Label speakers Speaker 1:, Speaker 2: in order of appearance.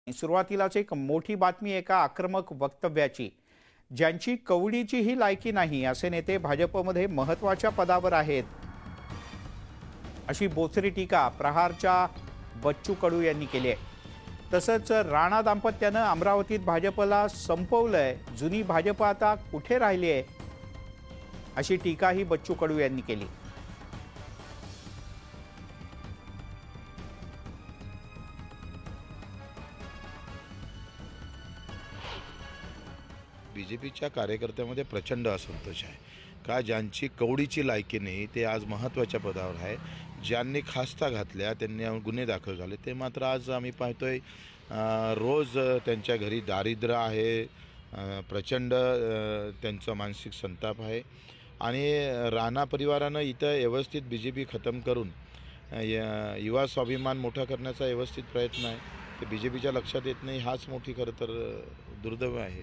Speaker 1: सुरुवातीलाच एक मोठी बातमी एका आक्रमक वक्तव्याची। ज्यांची कवडीचीही लायकी नाही असे नेते भाजपमध्ये महत्त्वाच्या पदावर आहेत, अशी बोचरी टीका प्रहारच्या बच्चू कडू यांनी केली आहे। तसंच राणा दाम्पत्यानं अमरावतीत भाजपला संपवलंय, जुनी भाजप आता कुठे राहिली आहे, अशी टीकाही बच्चू कडू यांनी केली।
Speaker 2: बीजेपीच्या कार्यकर्त्यामध्ये प्रचंड असंतोष आहे का ज्यांची कवडीची लायकी नाही ते आज महत्त्वाच्या पदावर आहे, ज्यांनी खास्ता घातल्या त्यांनी गुन्हे दाखल झाले ते मात्र आज आम्ही पाहतोय रोज त्यांच्या घरी दारिद्र्य आहे, प्रचंड त्यांचा मानसिक संताप आहे। आणि राणा परिवारानं इथं व्यवस्थित बीजेपी खतम करून युवा स्वाभिमान मोठा करण्याचा व्यवस्थित प्रयत्न आहे, ते बीजेपीच्या लक्षात येत नाही, हाच मोठी खरं तर दुर्दैव आहे।